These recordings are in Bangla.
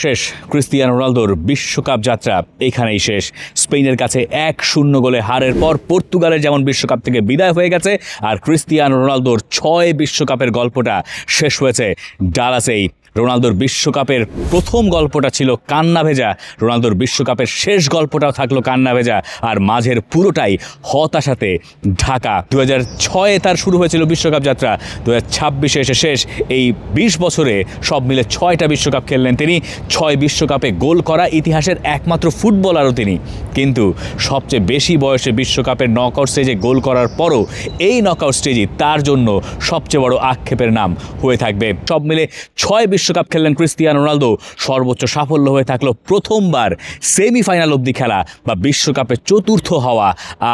শেষ ক্রিস্টিয়ানো রোনালদোর বিশ্বকাপ যাত্রা এখানেই শেষ। স্পেনের কাছে 1-0 গোলে হারের পর পর্তুগালের যেমন বিশ্বকাপ থেকে বিদায় হয়ে গেছে, আর ক্রিস্টিয়ানো রোনালদোর 6 বিশ্বকাপের গল্পটা শেষ হয়েছে ডালাসেই। রোনালদোর বিশ্বকাপের প্রথম গল্পটা ছিল কান্না ভেজা, রোনালদোর বিশ্বকাপের শেষ গল্পটাও থাকলো কান্না ভেজা, আর মাঝের পুরোটাই হতাশাতে ঢাকা। 2006-এ তার শুরু হয়েছিল বিশ্বকাপ যাত্রা, 2026-এ এসে শেষ। এই 20 বছরে সব মিলে 6টা বিশ্বকাপ খেললেন তিনি। 6 বিশ্বকাপে গোল করা ইতিহাসের একমাত্র ফুটবলারও তিনি। কিন্তু সবচেয়ে বেশি বয়সে বিশ্বকাপের নকআউট স্টেজে গোল করার পরও এই নকআউট স্টেজই তার জন্য সবচেয়ে বড় আক্ষেপের নাম হয়ে থাকবে। সব মিলে 6 বিশ্বকাপ খেললেন ক্রিস্টিয়ানো রোনালদো। সর্বোচ্চ সাফল্য হয়ে থাকলো প্রথমবার সেমিফাইনাল অবধি খেলা বা বিশ্বকাপে চতুর্থ হওয়া,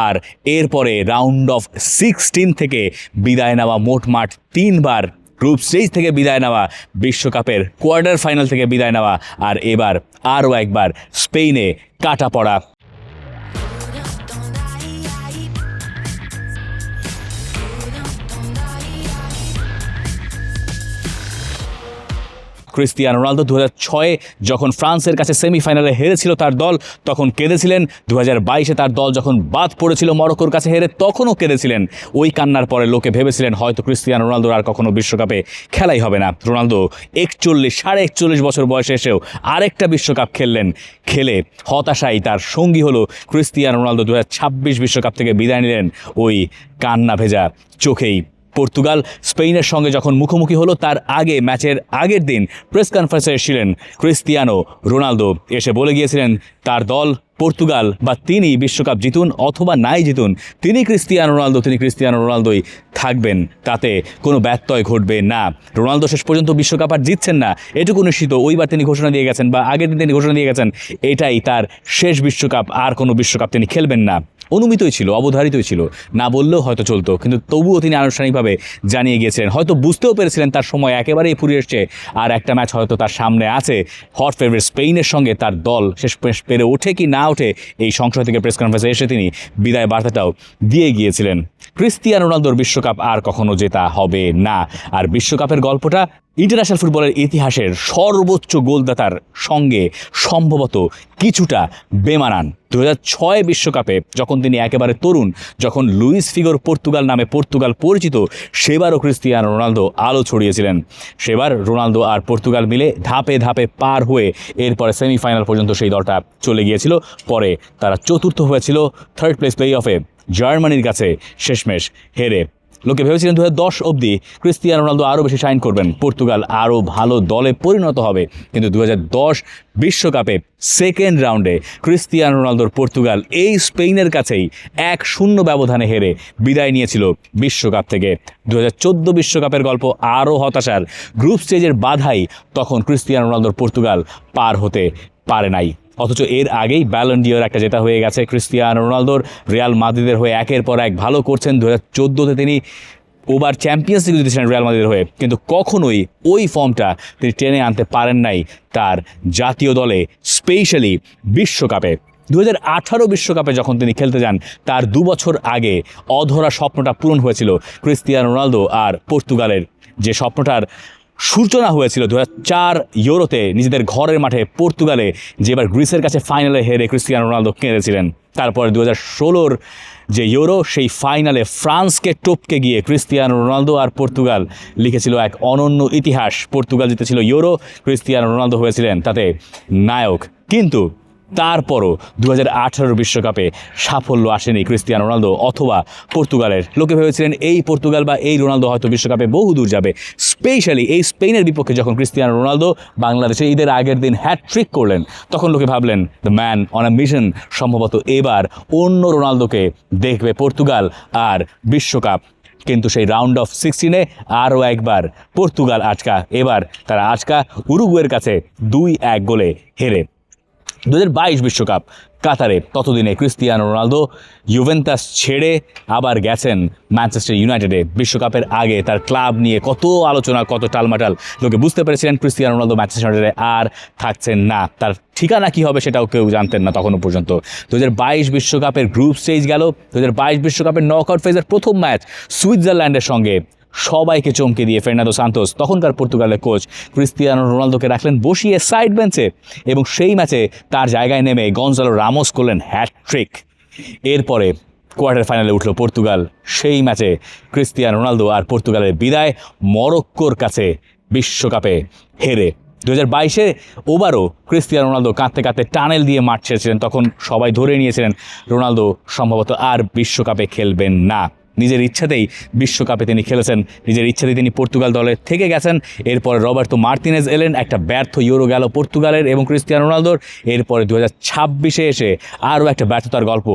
আর এরপরে রাউন্ড অফ 16 থেকে বিদায় নেওয়া, মোটমাট 3বার গ্রুপ স্টেজ থেকে বিদায় নেওয়া, বিশ্বকাপের কোয়ার্টার ফাইনাল থেকে বিদায় নেওয়া, আর এবার আরও একবার স্পেনে কাটা পড়া। ক্রিস্টিয়ানো রোনালদো 2006-এ যখন ফ্রান্সের কাছে সেমিফাইনালে হেরেছিল তার দল, তখন কেঁদেছিলেন। 2022-এ তার দল যখন বাদ পড়েছিল মরক্কোর কাছে হেরে, তখনও কেঁদেছিলেন। ওই কান্নার পরে লোকে ভেবেছিলেন হয়তো ক্রিস্টিয়ানো রোনালদোর আর কখনো বিশ্বকাপে খেলাই হবে না। রোনালদো 41 বছর বয়সে এসেও আরেকটা বিশ্বকাপ খেললেন। খেলে হতাশাই তার সঙ্গী হলো। ক্রিস্টিয়ানো রোনালদো 2026 বিশ্বকাপ থেকে বিদায় নিলেন ওই কান্না ভেজা চোখেই। পর্তুগাল স্পেনের সঙ্গে যখন মুখোমুখি হলো, তার আগে ম্যাচের আগের দিন প্রেস কনফারেন্সে এসেছিলেন ক্রিস্টিয়ানো রোনালদো। এসে বলে গিয়েছিলেন তার দল পর্তুগাল বা তিনি বিশ্বকাপ জিতুন অথবা নাই জিতুন, তিনি ক্রিস্টিয়ানো রোনালদোই থাকবেন, তাতে কোনো ব্যত্যয় ঘটবে না। রোনালদো শেষ পর্যন্ত বিশ্বকাপ আর জিতছেন না এটুকু নিশ্চিত। ওইবার তিনি ঘোষণা দিয়ে গেছেন, বা আগের দিন তিনি ঘোষণা দিয়ে গেছেন এটাই তার শেষ বিশ্বকাপ, আর কোনো বিশ্বকাপ তিনি খেলবেন না। অনুমিতই ছিল, অবধারিতই ছিল, না বললেও হয়তো চলতো, কিন্তু তবুও তিনি আনুষ্ঠানিকভাবে জানিয়ে গিয়েছিলেন। হয়তো বুঝতেও পেরেছিলেন তার সময় একেবারেই ফুরিয়ে এসছে, আর একটা ম্যাচ হয়তো তার সামনে আছে হট ফেভারিট স্পেনের সঙ্গে। তার দল শেষ পেরে ওঠে কি না ওঠে, এই সংশয় থেকে প্রেস কনফারেন্সে এসে তিনি বিদায় বার্তাটাও দিয়ে গিয়েছিলেন। ক্রিস্টিয়ানো রোনালদোর বিশ্বকাপ আর কখনো জেতা হবে না। আর বিশ্বকাপের গল্পটা ইন্টারন্যাশনাল ফুটবলের ইতিহাসের সর্বোচ্চ গোলদাতার সঙ্গে সম্ভবত কিছুটা বেমানান। 2006 বিশ্বকাপে যখন তিনি একেবারে তরুণ, যখন লুইস ফিগোর পর্তুগাল নামে পর্তুগাল পরিচিত, সেবারও ক্রিস্টিয়ানো রোনালদো আলো ছড়িয়েছিলেন। সেবার রোনালদো আর পর্তুগাল মিলে ধাপে ধাপে পার হয়ে এরপরে সেমিফাইনাল পর্যন্ত সেই দলটা চলে গিয়েছিল। পরে তারা চতুর্থ হয়েছিল থার্ড প্লেস প্লে অফে জার্মানির কাছে শেষমেশ হেরে। লোকে ভেবেছিলেন 2010 অবধি ক্রিস্টিয়ানো রোনালদো আরও বেশি শাইন করবেন, পর্তুগাল আরও ভালো দলে পরিণত হবে। কিন্তু 2010 বিশ্বকাপে সেকেন্ড রাউন্ডে ক্রিস্টিয়ানো রোনালদোর পর্তুগাল এই স্পেনের কাছেই 1-0 ব্যবধানে হেরে বিদায় নিয়েছিল বিশ্বকাপ থেকে। 2014 বিশ্বকাপের গল্প আরও হতাশার। গ্রুপ স্টেজের বাধাই তখন ক্রিস্টিয়ানো রোনালদোর পর্তুগাল পার হতে পারে নাই। অথচ এর আগেই ব্যালন ডিওর একটা জেতা হয়ে গেছে ক্রিস্টিয়ানো রোনালদোর। রিয়াল মাদ্রিদের হয়ে একের পর এক ভালো করছেন। 2014-তে তিনি ওভার চ্যাম্পিয়ন্স লিগ জিতেছিলেন রিয়াল মাদ্রিদের হয়ে, কিন্তু কখনোই ওই ফর্মটা তিনি টেনে আনতে পারেন নাই তার জাতীয় দলে, স্পেশালি বিশ্বকাপে। 2018 বিশ্বকাপে যখন তিনি খেলতে যান, তার 2 বছর আগে অধরা স্বপ্নটা পূরণ হয়েছিল ক্রিস্টিয়ানো রোনালদো আর পর্তুগালের, যে স্বপ্নটার সূচনা হয়েছিল 2004 ইউরোতে নিজেদের ঘরের মাঠে পর্তুগালে, যে এবার গ্রিসের কাছে ফাইনালে হেরে ক্রিস্টিয়ানো রোনালদো কেঁদেছিলেন। তারপরে 2016-র যে ইউরো, সেই ফাইনালে ফ্রান্সকে টপকে গিয়ে ক্রিস্টিয়ানো রোনালদো আর পর্তুগাল লিখেছিল এক অনন্য ইতিহাস। পর্তুগাল জিতেছিল ইউরো, ক্রিস্টিয়ানো রোনালদো হয়েছিলেন তাতে নায়ক। কিন্তু তারপরও 2018 বিশ্বকাপে সাফল্য আসেনি ক্রিস্টিয়ানো রোনালদো অথবা পর্তুগালের। লোকে ভেবেছিলেন এই পর্তুগাল বা এই রোনালদো হয়তো বিশ্বকাপে বহু দূর যাবে। স্পেশালি এই স্পেনের বিপক্ষে যখন ক্রিস্টিয়ানো রোনালদো বাংলাদেশে ঈদের আগের দিন হ্যাটট্রিক করলেন, তখন লোকে ভাবলেন the man on a mission. সম্ভবত এবার অন্য রোনালদোকে দেখবে পর্তুগাল আর বিশ্বকাপ। কিন্তু সেই রাউন্ড অফ 16-এ আরও একবার পর্তুগাল আটকা। এবার তারা আটকা উরুগুয়ের কাছে 2-1 গোলে হেরে। 2022 বিশ্বকাপ কাতারে, ততদিনে ক্রিস্টিয়ানো রোনালদো ইউভেন্টাস ছেড়ে আবার গেছেন ম্যানচেস্টার ইউনাইটেডে। বিশ্বকাপের আগে তার ক্লাব নিয়ে কত আলোচনা, কত টালমাটাল, লোকে বুঝতে পেরেছিলেন ক্রিস্টিয়ানো রোনালদো ম্যানচেস্টার ইউনাইটেডে আর থাকছেন না। তার ঠিকানা কী হবে সেটাও কেউ জানতেন না তখনও পর্যন্ত। 2022 বিশ্বকাপের গ্রুপ স্টেজ গেল। 2022 বিশ্বকাপের নকআউট ফেজের প্রথম ম্যাচ সুইজারল্যান্ডের সঙ্গে সবাইকে চমকে দিয়ে ফের্নান্দো সান্তোস তখনকার পর্তুগালের কোচ ক্রিস্টিয়ানো রোনালদোকে রাখলেন বসিয়ে সাইড বেঞ্চে এবং সেই ম্যাচে তার জায়গায় নেমে গনজালো রামোস করলেন হ্যাটট্রিক। এরপরে কোয়ার্টার ফাইনালে উঠল পর্তুগাল। সেই ম্যাচে ক্রিস্টিয়ানো রোনালদো আর পর্তুগালের বিদায় মরক্কোর কাছে বিশ্বকাপে হেরে। 2022-এ ওভারও ক্রিস্টিয়ানো রোনালদো কাঁদতে কাঁদতে টানেল দিয়ে মাঠ ছেড়েছিলেন। তখন সবাই ধরে নিয়েছিলেন রোনালদো সম্ভবত আর বিশ্বকাপে খেলবেন না। নিজের ইচ্ছাতেই বিশ্বকাপে তিনি খেলেছেন, নিজের ইচ্ছাতেই তিনি পর্তুগাল দলে থেকে গেছেন। এরপরে রবার্তো মার্তিনেজ এলেন, একটা ব্যর্থ ইউরো গেল পর্তুগালের এবং ক্রিস্টিয়ানো রোনালদোর। এরপরে 2026-এ এসে আরও একটা ব্যর্থতার গল্প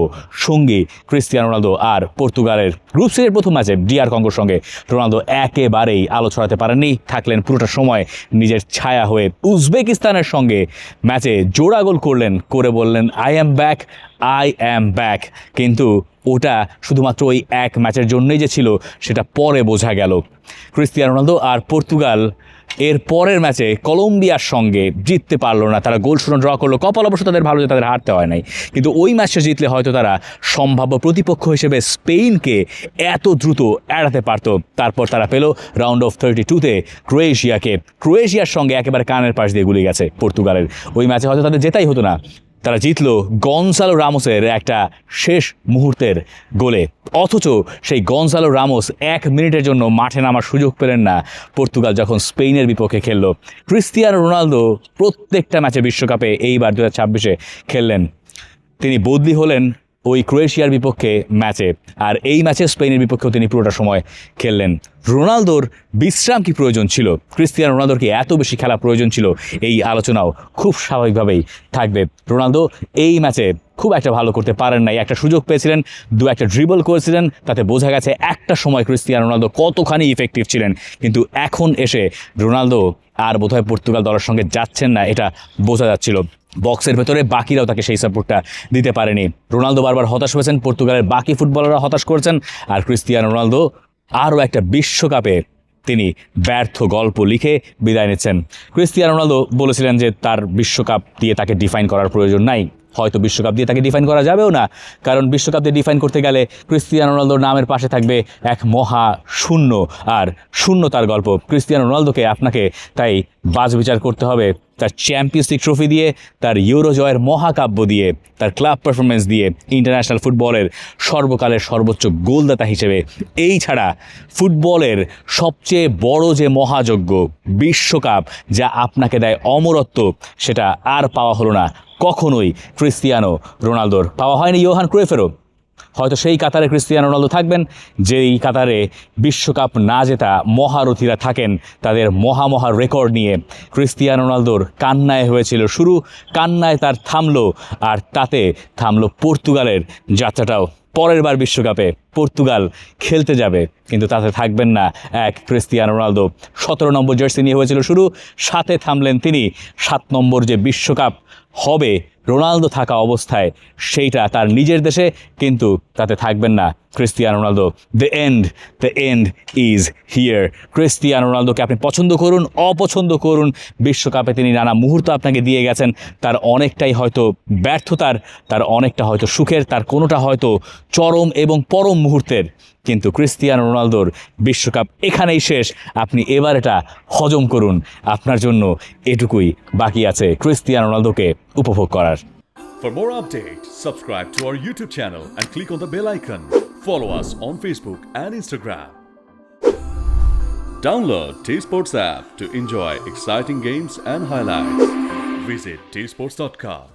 সঙ্গী ক্রিস্টিয়ানো রোনালদো আর পর্তুগালের। গ্রুপ সির প্রথম ম্যাচে DR কঙ্গোর সঙ্গে রোনালদো একেবারেই আলো ছড়াতে পারেননি, থাকলেন পুরোটা সময় নিজের ছায়া হয়ে। উজবেকিস্তানের সঙ্গে ম্যাচে জোড়া গোল করলেন, করে বললেন আই অ্যাম ব্যাক। কিন্তু ওটা শুধুমাত্র ওই এক ম্যাচের জন্যই যে ছিল সেটা পরে বোঝা গেল। ক্রিস্টিয়ানো রোনালদো আর পর্তুগাল এর পরের ম্যাচে কলম্বিয়ার সঙ্গে জিততে পারলো না। তারা গোল শূন্য ড্র করলো। কপাল অবশ্য তাদের ভালো যে তাদের হারতে হয় নাই, কিন্তু ওই ম্যাচটা জিতলে হয়তো তারা সম্ভাব্য প্রতিপক্ষ হিসেবে স্পেনকে এত দ্রুত এড়াতে পারত। তারপর তারা পেল রাউন্ড অফ 32-তে ক্রোয়েশিয়াকে। ক্রোয়েশিয়ার সঙ্গে একেবারে কানের পাশ দিয়ে গুলি গেছে পর্তুগালের। ওই ম্যাচে হয়তো তাদের জেতাই হতো না, তারা জিতলো গনজালো রামোসের একটা শেষ মুহূর্তের গোলে। অথচ সেই গনজালো রামোস 1 মিনিটের জন্য মাঠে নামার সুযোগ পেলেন না পর্তুগাল যখন স্পেনের বিপক্ষে খেললো। ক্রিস্টিয়ানো রোনালদো প্রত্যেকটা ম্যাচে বিশ্বকাপে এইবার 2026-এ খেললেন। তিনি বদলি হলেন ওই ক্রোয়েশিয়ার বিপক্ষে ম্যাচে, আর এই ম্যাচে স্পেনের বিপক্ষেও তিনি পুরোটা সময় খেললেন। রোনালদোর বিশ্রাম কি প্রয়োজন ছিল, ক্রিস্টিয়ানো রোনালদোর কি এত বেশি খেলা প্রয়োজন ছিল, এই আলোচনাও খুব স্বাভাবিকভাবেই থাকবে। রোনালদো এই ম্যাচে খুব একটা ভালো করতে পারেন নাই। একটা সুযোগ পেয়েছিলেন, একটা ড্রিবল করেছিলেন, তাতে বোঝা গেছে একটা সময় ক্রিস্টিয়ানো রোনালদো কতখানি ইফেক্টিভ ছিলেন। কিন্তু এখন এসে রোনালদো আর বোধহয় পর্তুগাল দলের সঙ্গে যাচ্ছেন না, এটা বোঝা যাচ্ছিল। বক্সের ভেতরে বাকিরাও তাকে সেই সাপোর্টটা দিতে পারেনি। রোনালদো বারবার হতাশ হয়েছেন, পর্তুগালের বাকি ফুটবলাররা হতাশ করেছেন, আর ক্রিস্টিয়ানো রোনালদো আরও একটা বিশ্বকাপে তিনি ব্যর্থ গল্প লিখে বিদায় নিচ্ছেন। ক্রিস্টিয়ানো রোনালদো বলেছিলেন যে তার বিশ্বকাপ দিয়ে তাকে ডিফাইন করার প্রয়োজন নাই। হয়তো বিশ্বকাপ দিয়ে তাকে ডিফাইন করা যাবেও না, কারণ বিশ্বকাপ দিয়ে ডিফাইন করতে গেলে ক্রিস্টিয়ানো রোনালদোর নামের পাশে থাকবে এক মহা শূন্য, আর শূন্যতার গল্প। ক্রিস্টিয়ানো রোনালদোকে আপনাকে তাই বাছবিচার করতে হবে তার চ্যাম্পিয়ন্স লিগ ট্রফি দিয়ে, তার ইউরো জয়ের মহাকাব্য দিয়ে, তার ক্লাব পারফরমেন্স দিয়ে, ইন্টারন্যাশনাল ফুটবলের সর্বকালের সর্বোচ্চ গোলদাতা হিসেবে। এই ছাড়া ফুটবলের সবচেয়ে বড় যে মহাযজ্ঞ বিশ্বকাপ, যা আপনাকে দেয় অমরত্ব, সেটা আর পাওয়া হলো না কখনোই ক্রিস্টিয়ানো রোনালদোর। পাওয়া হয়নি ইয়োহান ক্রুইফেরও। হয়তো সেই কাতারে ক্রিস্টিয়ানো রোনালদো থাকবেন, যেই কাতারে বিশ্বকাপ না জেতা মহারথীরা থাকেন তাদের মহা রেকর্ড নিয়ে। ক্রিস্টিয়ানো রোনালদোর কান্নায় হয়েছিল শুরু, কান্নায় তার থামলো, আর তাতে থামলো পর্তুগালের যাত্রাটাও। পরের বার বিশ্বকাপে পর্তুগাল খেলতে যাবে, কিন্তু তাতে থাকবেন না এক ক্রিস্টিয়ানো রোনালদো। 17 নম্বর জার্সি নিয়ে হয়েছিল শুরু, 7-এ থামলেন তিনি। 7 নম্বর যে বিশ্বকাপ হবে রোনালদো থাকা অবস্থায়, সেইটা তার নিজের দেশে, কিন্তু তাতে থাকবেন না Cristiano Ronaldo. The end is here. Cristiano রোনালদোকে আপনি পছন্দ করুন, অপছন্দ করুন, বিশ্বকাপে তিনি নানা মুহূর্ত আপনাকে দিয়ে গেছেন। তার অনেকটাই হয়তো ব্যর্থতার, তার অনেকটা হয়তো সুখের, তার কোনোটা হয়তো চরম এবং পরম মুহূর্তের। কিন্তু ক্রিস্টিয়ানো রোনালদোর বিশ্বকাপ এখানেই শেষ। আপনি এবার এটা হজম করুন, আপনার জন্য এটুকুই বাকি আছে ক্রিস্টিয়ানো রোনালদোকে উপভোগ করার। For more updates, subscribe to our YouTube channel and click on the bell icon. Follow us on Facebook and Instagram. Download T-Sports app to enjoy exciting games and highlights. Visit tsports.com.